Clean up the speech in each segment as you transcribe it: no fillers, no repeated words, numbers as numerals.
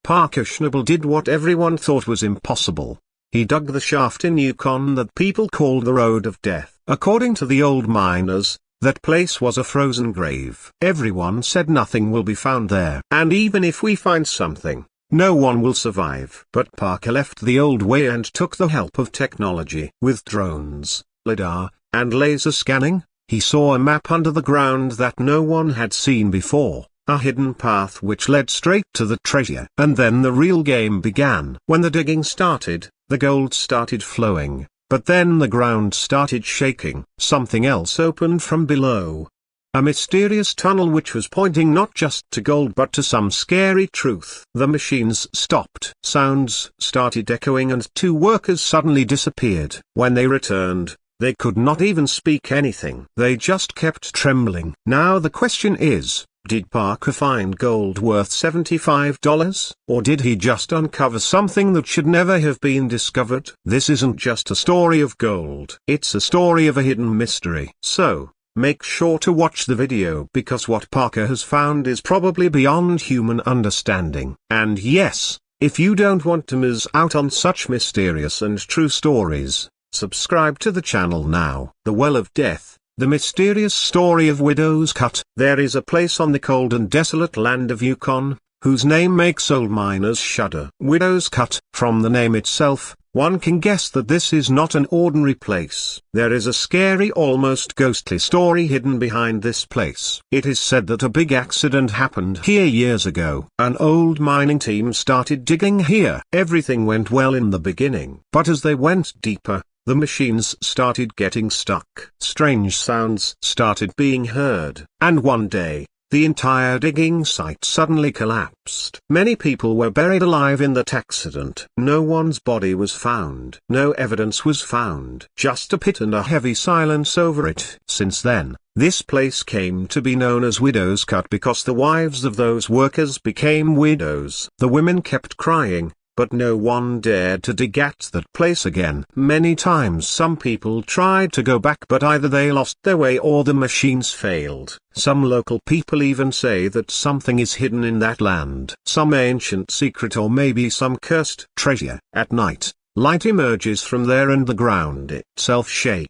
Parker Schnabel did what everyone thought was impossible. He dug the shaft in Yukon that people called the Road of Death. According to the old miners, that place was a frozen grave. Everyone said nothing will be found there. And even if we find something, no one will survive. But Parker left the old way and took the help of technology. With drones, lidar, and laser scanning, he saw a map under the ground that no one had seen before, a hidden path which led straight to the treasure. And then the real game began. When the digging started, the gold started flowing, but then the ground started shaking. Something else opened from below. A mysterious tunnel which was pointing not just to gold but to some scary truth. The machines stopped. Sounds started echoing and two workers suddenly disappeared. When they returned, they could not even speak anything. They just kept trembling. Now the question is, did Parker find gold worth $75? Or did he just uncover something that should never have been discovered? This isn't just a story of gold. It's a story of a hidden mystery. So, make sure to watch the video because what Parker has found is probably beyond human understanding. And yes, if you don't want to miss out on such mysterious and true stories, subscribe to the channel now. The Well of Death, the mysterious story of Widow's Cut. There is a place on the cold and desolate land of Yukon, whose name makes old miners shudder. Widow's Cut. From the name itself, one can guess that this is not an ordinary place. There is a scary, almost ghostly story hidden behind this place. It is said that a big accident happened here years ago. An old mining team started digging here. Everything went well in the beginning, but as they went deeper, the machines started getting stuck. Strange sounds started being heard, and one day, the entire digging site suddenly collapsed. Many people were buried alive in that accident. No one's body was found. No evidence was found. Just a pit and a heavy silence over it. Since then, this place came to be known as Widow's Cut because the wives of those workers became widows. The women kept crying, but no one dared to dig at that place again. Many times some people tried to go back but either they lost their way or the machines failed. Some local people even say that something is hidden in that land. Some ancient secret or maybe some cursed treasure. At night, light emerges from there and the ground itself shakes.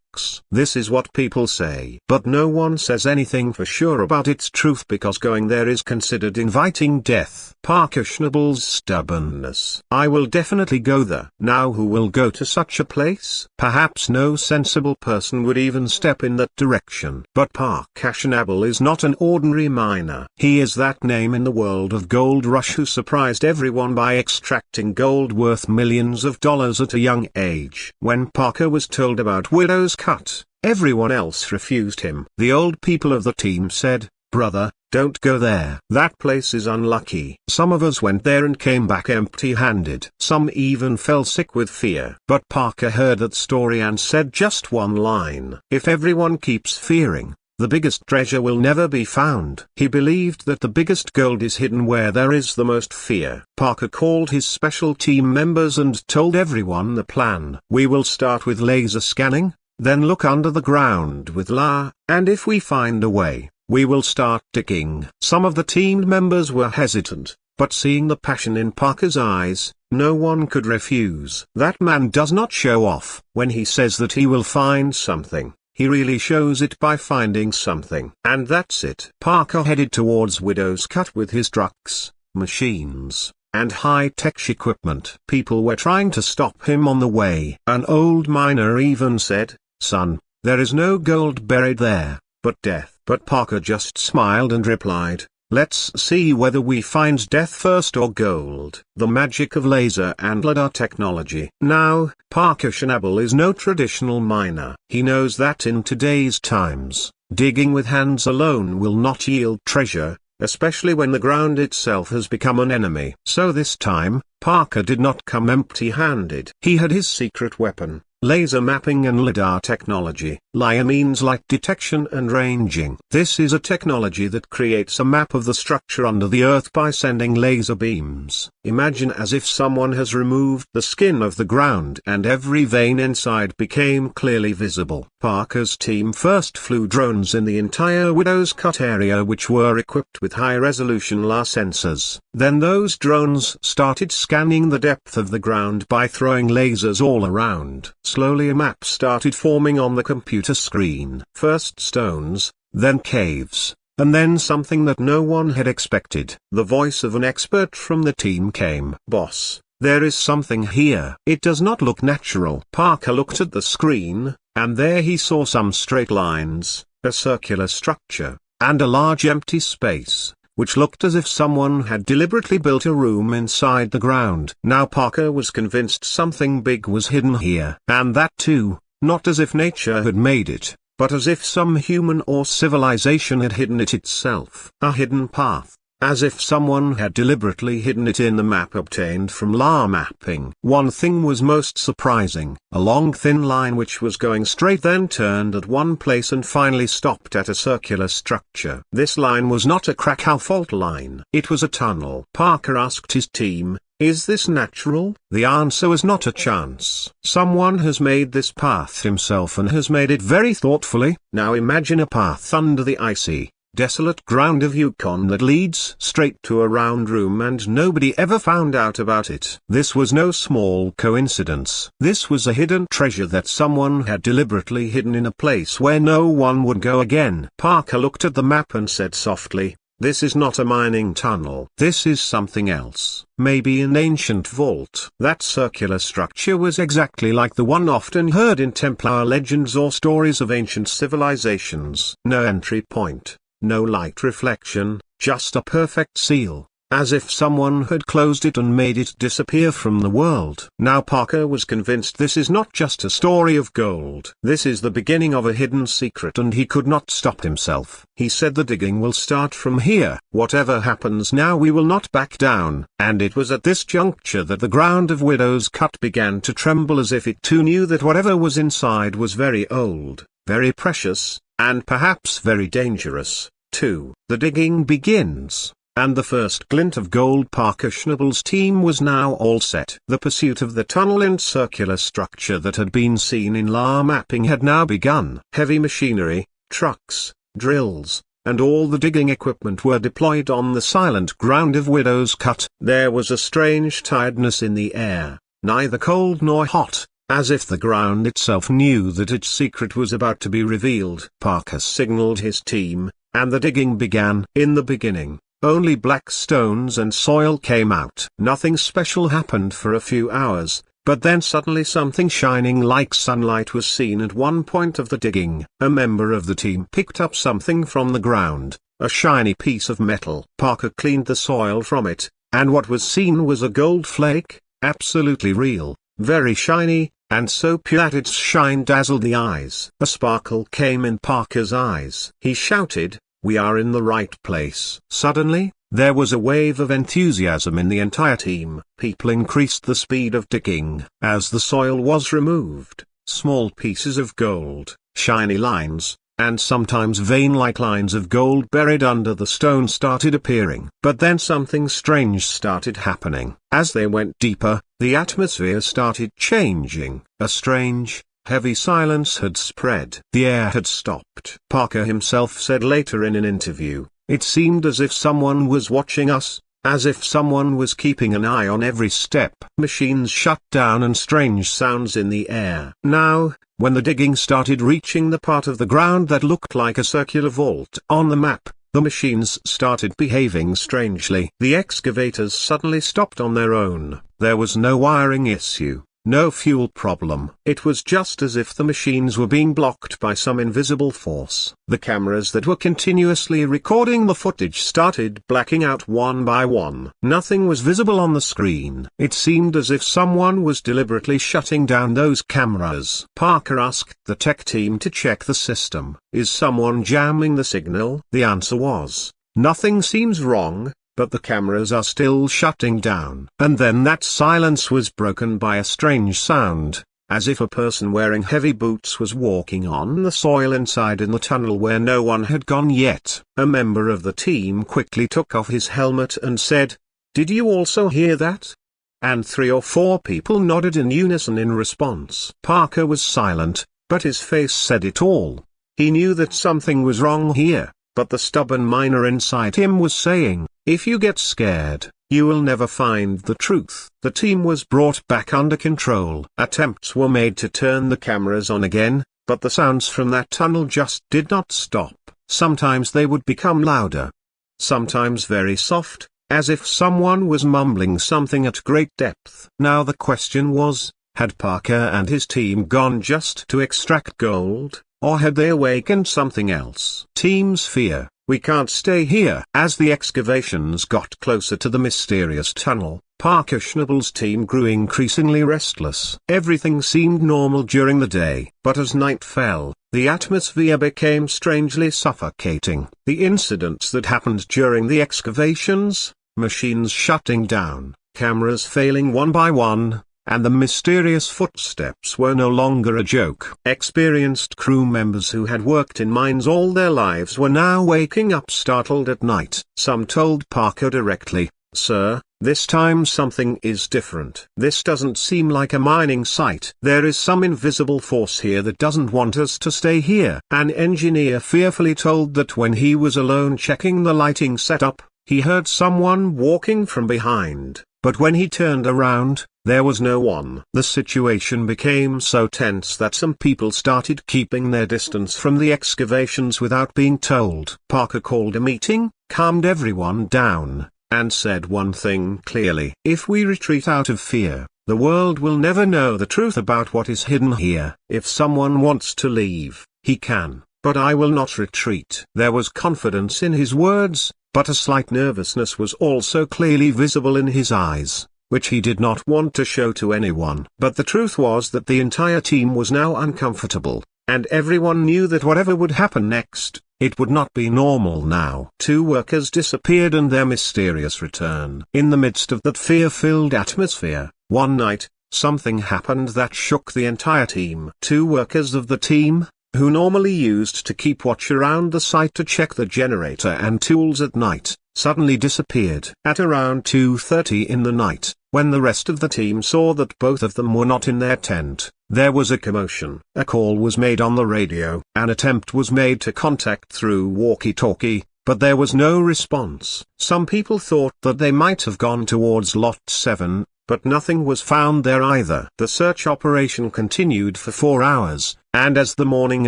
This is what people say. But no one says anything for sure about its truth because going there is considered inviting death. Parker Schnabel's stubbornness. I will definitely go there. Now who will go to such a place? Perhaps no sensible person would even step in that direction. But Parker Schnabel is not an ordinary miner. He is that name in the world of gold rush who surprised everyone by extracting gold worth millions of dollars at a young age. When Parker was told about Widow's Cut, everyone else refused him. The old people of the team said, "Brother, don't go there. That place is unlucky." Some of us went there and came back empty-handed. Some even fell sick with fear. But Parker heard that story and said just one line: if everyone keeps fearing, the biggest treasure will never be found. He believed that the biggest gold is hidden where there is the most fear. Parker called his special team members and told everyone the plan. We will start with laser scanning, then look under the ground with lidar, and if we find a way, we will start digging. Some of the team members were hesitant, but seeing the passion in Parker's eyes, no one could refuse. That man does not show off. When he says that he will find something, he really shows it by finding something. And that's it. Parker headed towards Widow's Cut with his trucks, machines, and high-tech equipment. People were trying to stop him on the way. An old miner even said, "Son, there is no gold buried there, but death." But Parker just smiled and replied, "Let's see whether we find death first or gold." The magic of laser and lidar technology. Now, Parker Schnabel is no traditional miner. He knows that in today's times, digging with hands alone will not yield treasure, especially when the ground itself has become an enemy. So this time, Parker did not come empty-handed. He had his secret weapon, laser mapping and lidar technology. LIDAR means light detection and ranging. This is a technology that creates a map of the structure under the earth by sending laser beams. Imagine as if someone has removed the skin of the ground and every vein inside became clearly visible. Parker's team first flew drones in the entire Widow's Cut area, which were equipped with high-resolution LiDAR sensors. Then those drones started scanning the depth of the ground by throwing lasers all around. Slowly a map started forming on the computer screen. First stones, then caves, and then something that no one had expected. The voice of an expert from the team came. "Boss, there is something here. It does not look natural." Parker looked at the screen, and there he saw some straight lines, a circular structure, and a large empty space, which looked as if someone had deliberately built a room inside the ground. Now Parker was convinced something big was hidden here. And that too, not as if nature had made it, but as if some human or civilization had hidden it itself. A hidden path, as if someone had deliberately hidden it in the map obtained from LiDAR mapping. One thing was most surprising: a long thin line which was going straight then turned at one place and finally stopped at a circular structure. This line was not a crack or fault line. It was a tunnel. Parker asked his team, "Is this natural?" The answer was not a chance. Someone has made this path himself and has made it very thoughtfully. Now imagine a path under the icy, desolate ground of Yukon that leads straight to a round room and nobody ever found out about it. This was no small coincidence. This was a hidden treasure that someone had deliberately hidden in a place where no one would go again. Parker looked at the map and said softly, "This is not a mining tunnel. This is something else. Maybe an ancient vault." That circular structure was exactly like the one often heard in Templar legends or stories of ancient civilizations. No entry point, no light reflection, just a perfect seal, as if someone had closed it and made it disappear from the world. Now Parker was convinced this is not just a story of gold. This is the beginning of a hidden secret, and he could not stop himself. He said, "The digging will start from here. Whatever happens now, we will not back down." And it was at this juncture that the ground of Widow's Cut began to tremble, as if it too knew that whatever was inside was very old, very precious, and perhaps very dangerous, too. The digging begins, and the first glint of gold. Parker Schnabel's team was now all set. The pursuit of the tunnel and circular structure that had been seen in LiDAR mapping had now begun. Heavy machinery, trucks, drills, and all the digging equipment were deployed on the silent ground of Widow's Cut. There was a strange tiredness in the air, neither cold nor hot, as if the ground itself knew that its secret was about to be revealed. Parker signaled his team, and the digging began. In the beginning, only black stones and soil came out. Nothing special happened for a few hours, but then suddenly something shining like sunlight was seen at one point of the digging. A member of the team picked up something from the ground, a shiny piece of metal. Parker cleaned the soil from it, and what was seen was a gold flake, absolutely real, very shiny, and so pure that its shine dazzled the eyes. A sparkle came in Parker's eyes. He shouted, "We are in the right place." Suddenly, there was a wave of enthusiasm in the entire team. People increased the speed of digging. As the soil was removed, small pieces of gold, shiny lines, and sometimes vein-like lines of gold buried under the stone started appearing. But then something strange started happening. As they went deeper, the atmosphere started changing. A strange, heavy silence had spread. The air had stopped. Parker himself said later in an interview, "It seemed as if someone was watching us, as if someone was keeping an eye on every step." Machines shut down and strange sounds in the air. Now, when the digging started reaching the part of the ground that looked like a circular vault on the map, the machines started behaving strangely. The excavators suddenly stopped on their own. There was no wiring issue, no fuel problem. It was just as if the machines were being blocked by some invisible force. The cameras that were continuously recording the footage started blacking out one by one. Nothing was visible on the screen. It seemed as if someone was deliberately shutting down those cameras. Parker asked the tech team to check the system. "Is someone jamming the signal?" The answer was, "Nothing seems wrong, but the cameras are still shutting down." And then that silence was broken by a strange sound, as if a person wearing heavy boots was walking on the soil inside in the tunnel where no one had gone yet. A member of the team quickly took off his helmet and said, "Did you also hear that?" And 3 or 4 people nodded in unison in response. Parker was silent, but his face said it all. He knew that something was wrong here, but the stubborn miner inside him was saying, "If you get scared, you will never find the truth." The team was brought back under control. Attempts were made to turn the cameras on again, but the sounds from that tunnel just did not stop. Sometimes they would become louder. Sometimes very soft, as if someone was mumbling something at great depth. Now the question was, had Parker and his team gone just to extract gold, or had they awakened something else? Team's fear. "We can't stay here." As the excavations got closer to the mysterious tunnel, Parker Schnabel's team grew increasingly restless. Everything seemed normal during the day, but as night fell, the atmosphere became strangely suffocating. The incidents that happened during the excavations, machines shutting down, cameras failing one by one, and the mysterious footsteps were no longer a joke. Experienced crew members who had worked in mines all their lives were now waking up startled at night. Some told Parker directly, "Sir, this time something is different. This doesn't seem like a mining site. There is some invisible force here that doesn't want us to stay here." An engineer fearfully told that when he was alone checking the lighting setup, he heard someone walking from behind, but when he turned around, there was no one. The situation became so tense that some people started keeping their distance from the excavations without being told. Parker called a meeting, calmed everyone down, and said one thing clearly: "If we retreat out of fear, the world will never know the truth about what is hidden here. If someone wants to leave, he can, but I will not retreat." There was confidence in his words, but a slight nervousness was also clearly visible in his eyes, which he did not want to show to anyone. But the truth was that the entire team was now uncomfortable, and everyone knew that whatever would happen next, it would not be normal now. 2 workers disappeared and their mysterious return. In the midst of that fear-filled atmosphere, one night, something happened that shook the entire team. 2 workers of the team, who normally used to keep watch around the site to check the generator and tools at night, suddenly disappeared. At around 2:30 in the night, when the rest of the team saw that both of them were not in their tent, there was a commotion. A call was made on the radio. An attempt was made to contact through walkie-talkie, but there was no response. Some people thought that they might have gone towards Lot 7, but nothing was found there either. The search operation continued for 4 hours, and as the morning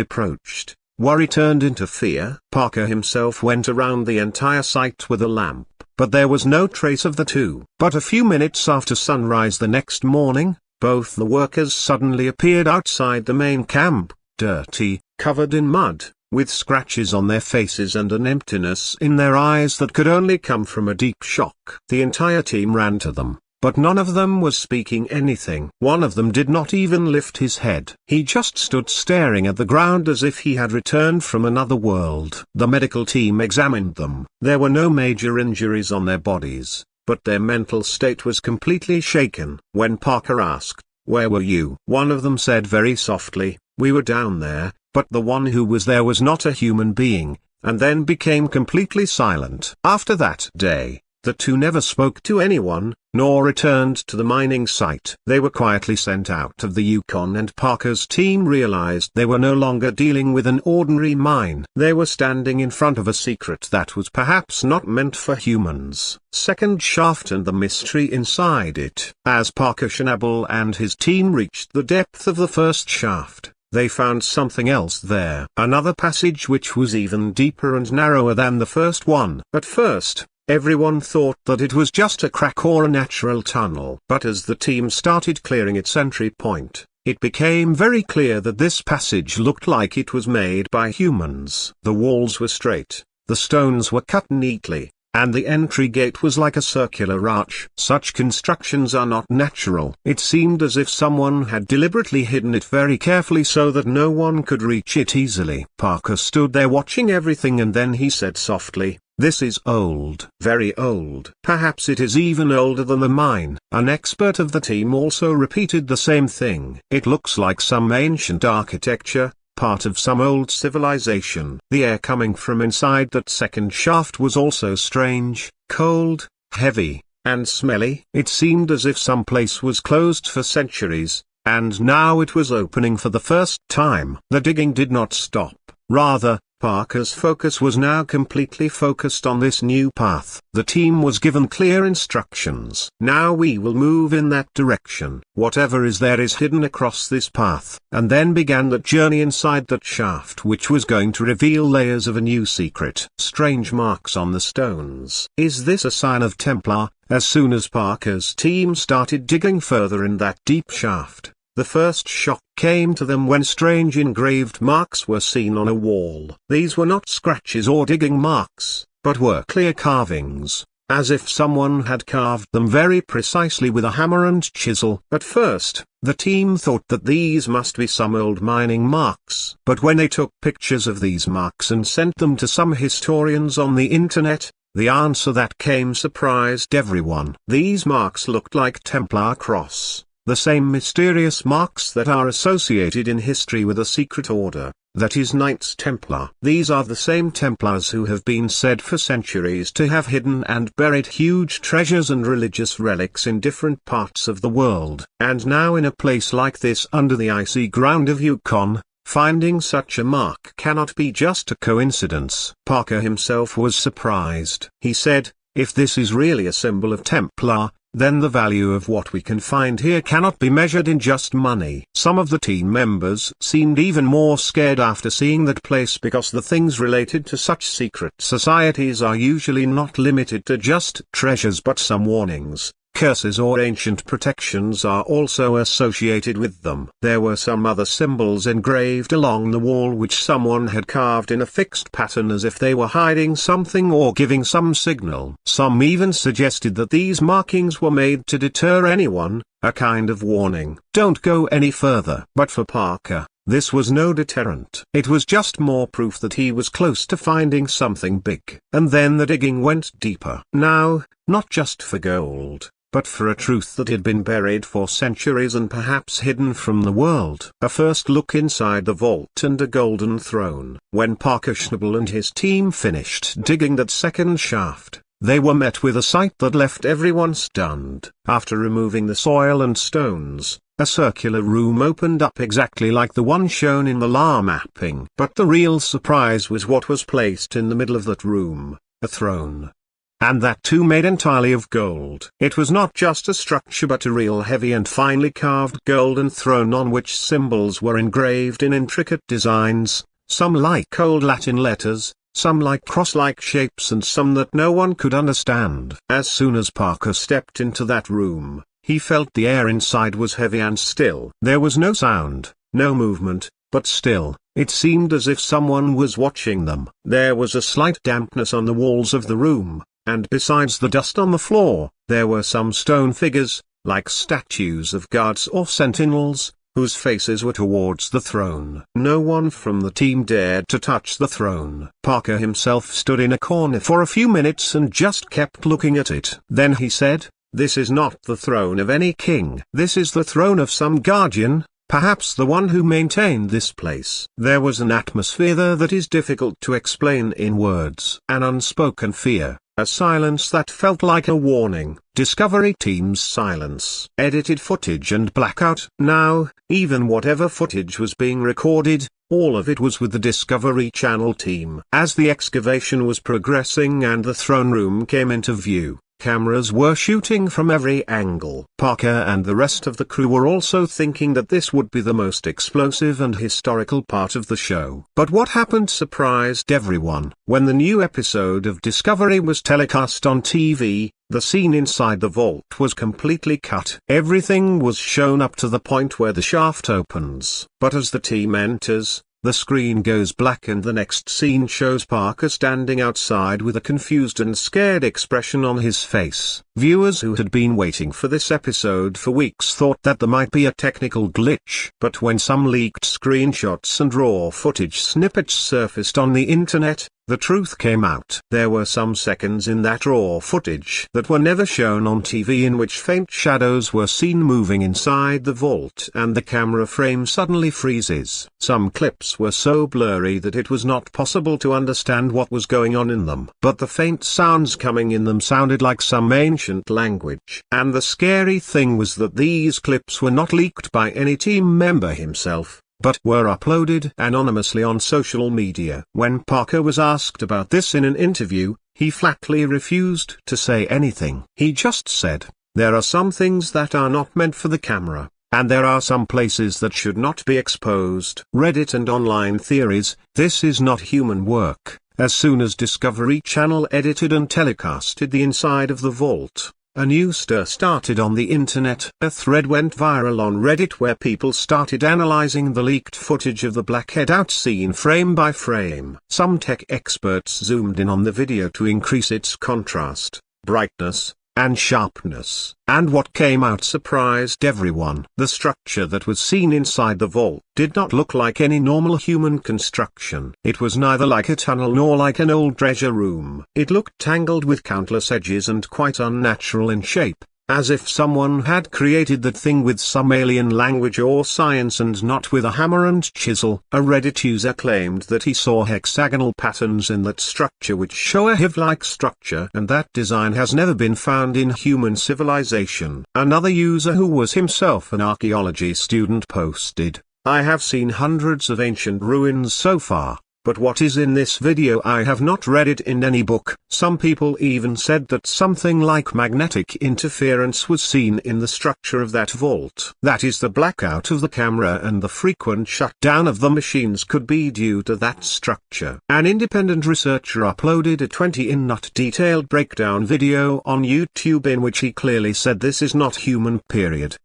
approached, worry turned into fear. Parker himself went around the entire site with a lamp, but there was no trace of the 2. But a few minutes after sunrise the next morning, both the workers suddenly appeared outside the main camp, dirty, covered in mud, with scratches on their faces and an emptiness in their eyes that could only come from a deep shock. The entire team ran to them, but none of them was speaking anything. One of them did not even lift his head. He just stood staring at the ground as if he had returned from another world. The medical team examined them. There were no major injuries on their bodies, but their mental state was completely shaken. When Parker asked, "Where were you?" one of them said very softly, "We were down there," but the one who was there was not a human being, and then became completely silent. After that day, the 2 never spoke to anyone, nor returned to the mining site. They were quietly sent out of the Yukon, and Parker's team realized they were no longer dealing with an ordinary mine. They were standing in front of a secret that was perhaps not meant for humans. Second shaft and the mystery inside it. As Parker Schnabel and his team reached the depth of the first shaft, they found something else there. Another passage which was even deeper and narrower than the first one. At first, everyone thought that it was just a crack or a natural tunnel. But as the team started clearing its entry point, it became very clear that this passage looked like it was made by humans. The walls were straight, the stones were cut neatly, and the entry gate was like a circular arch. Such constructions are not natural. It seemed as if someone had deliberately hidden it very carefully so that no one could reach it easily. Parker stood there watching everything, and then he said softly, This is old. Very old. Perhaps it is even older than the mine. An expert of the team also repeated the same thing. It looks like some ancient architecture, part of some old civilization. The air coming from inside that second shaft was also strange, cold, heavy, and smelly. It seemed as if some place was closed for centuries, and now it was opening for the first time. The digging did not stop. Rather, Parker's focus was now completely focused on this new path. The team was given clear instructions. Now we will move in that direction. Whatever is there is hidden across this path. And then began that journey inside that shaft, which was going to reveal layers of a new secret. Strange marks on the stones. Is this a sign of Templar? As soon as Parker's team started digging further in that deep shaft, the first shock came to them when strange engraved marks were seen on a wall. These were not scratches or digging marks, but were clear carvings, as if someone had carved them very precisely with a hammer and chisel. At first, the team thought that these must be some old mining marks. But when they took pictures of these marks and sent them to some historians on the internet, the answer that came surprised everyone. These marks looked like Templar cross. The same mysterious marks that are associated in history with a secret order, that is Knights Templar. These are the same Templars who have been said for centuries to have hidden and buried huge treasures and religious relics in different parts of the world. And now in a place like this under the icy ground of Yukon, finding such a mark cannot be just a coincidence. Parker himself was surprised. He said, "If this is really a symbol of Templar, then the value of what we can find here cannot be measured in just money." Some of the team members seemed even more scared after seeing that place, because the things related to such secret societies are usually not limited to just treasures, but some warnings, curses or ancient protections are also associated with them. There were some other symbols engraved along the wall which someone had carved in a fixed pattern as if they were hiding something or giving some signal. Some even suggested that these markings were made to deter anyone, a kind of warning. Don't go any further. But for Parker, this was no deterrent. It was just more proof that he was close to finding something big. And then the digging went deeper. Now, not just for gold, but for a truth that had been buried for centuries and perhaps hidden from the world. A first look inside the vault and a golden throne. When Parker Schnabel and his team finished digging that second shaft, they were met with a sight that left everyone stunned. After removing the soil and stones, a circular room opened up exactly like the one shown in the LAR mapping. But the real surprise was what was placed in the middle of that room: a throne. And that too made entirely of gold. It was not just a structure but a real heavy and finely carved golden throne on which symbols were engraved in intricate designs, some like old Latin letters, some like cross-like shapes, and some that no one could understand. As soon as Parker stepped into that room, he felt the air inside was heavy and still. There was no sound, no movement, but still, it seemed as if someone was watching them. There was a slight dampness on the walls of the room, and besides the dust on the floor, there were some stone figures, like statues of guards or sentinels, whose faces were towards the throne. No one from the team dared to touch the throne. Parker himself stood in a corner for a few minutes and just kept looking at it. Then he said, "This is not the throne of any king. This is the throne of some guardian, perhaps the one who maintained this place." There was an atmosphere there that is difficult to explain in words. An unspoken fear. A silence that felt like a warning. Discovery Team's silence. Edited footage and blackout. Now, even whatever footage was being recorded, all of it was with the Discovery Channel team. As the excavation was progressing and the throne room came into view, cameras were shooting from every angle. Parker and the rest of the crew were also thinking that this would be the most explosive and historical part of the show. But what happened surprised everyone. When the new episode of Discovery was telecast on TV, the scene inside the vault was completely cut. Everything was shown up to the point where the shaft opens. But as the team enters, the screen goes black and the next scene shows Parker standing outside with a confused and scared expression on his face. Viewers who had been waiting for this episode for weeks thought that there might be a technical glitch. But when some leaked screenshots and raw footage snippets surfaced on the internet, the truth came out. There were some seconds in that raw footage that were never shown on TV in which faint shadows were seen moving inside the vault and the camera frame suddenly freezes. Some clips were so blurry that it was not possible to understand what was going on in them. But the faint sounds coming in them sounded like some ancient language. And the scary thing was that these clips were not leaked by any team member himself, but were uploaded anonymously on social media. When Parker was asked about this in an interview, he flatly refused to say anything. He just said, "There are some things that are not meant for the camera, and there are some places that should not be exposed." Reddit and online theories: this is not human work. As soon as Discovery Channel edited and telecasted the inside of the vault, a new stir started on the internet. A thread went viral on Reddit where people started analyzing the leaked footage of the blackhead out scene frame by frame. Some tech experts zoomed in on the video to increase its contrast, brightness, and sharpness. And what came out surprised everyone. The structure that was seen inside the vault did not look like any normal human construction. It was neither like a tunnel nor like an old treasure room. It looked tangled with countless edges and quite unnatural in shape, as if someone had created that thing with some alien language or science and not with a hammer and chisel. A Reddit user claimed that he saw hexagonal patterns in that structure which show a hive-like structure, and that design has never been found in human civilization. Another user who was himself an archaeology student posted, "I have seen hundreds of ancient ruins so far, but what is in this video I have not read it in any book." Some people even said that something like magnetic interference was seen in the structure of that vault. That is, the blackout of the camera and the frequent shutdown of the machines could be due to that structure. An independent researcher uploaded a 20-minute detailed breakdown video on YouTube in which he clearly said this is not human.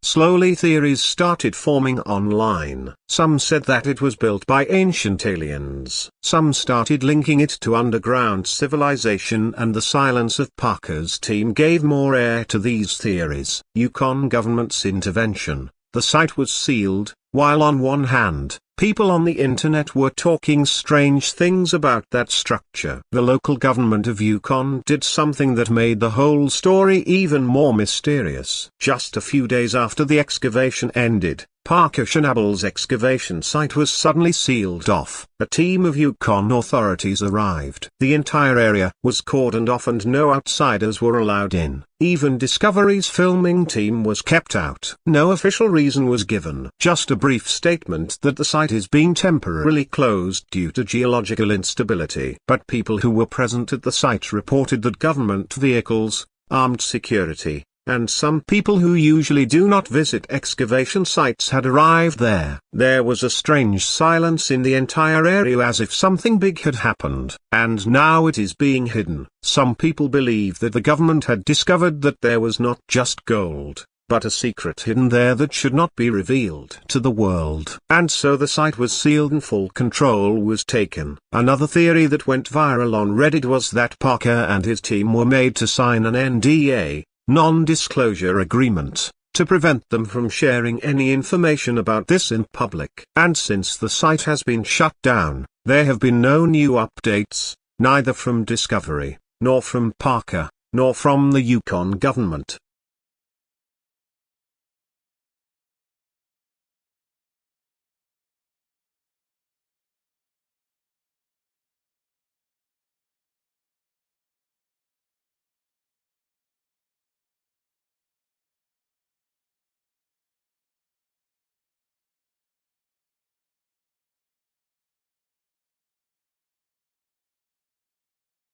Slowly theories started forming online. Some said that it was built by ancient aliens. Some started linking it to underground civilization, and the silence of Parker's team gave more air to these theories. Yukon government's intervention: the site was sealed, while on one hand, people on the internet were talking strange things about that structure. The local government of Yukon did something that made the whole story even more mysterious. Just a few days after the excavation ended, Parker Schnabel's excavation site was suddenly sealed off. A team of Yukon authorities arrived. The entire area was cordoned off and no outsiders were allowed in. Even Discovery's filming team was kept out. No official reason was given, just a brief statement that the site is being temporarily closed due to geological instability. But people who were present at the site reported that government vehicles, armed security, and some people who usually do not visit excavation sites had arrived there. There was a strange silence in the entire area, as if something big had happened, and now it is being hidden. Some people believe that the government had discovered that there was not just gold, but a secret hidden there that should not be revealed to the world. And so the site was sealed and full control was taken. Another theory that went viral on Reddit was that Parker and his team were made to sign an NDA, non-disclosure agreement, to prevent them from sharing any information about this in public. And since the site has been shut down, there have been no new updates, neither from Discovery, nor from Parker, nor from the Yukon government.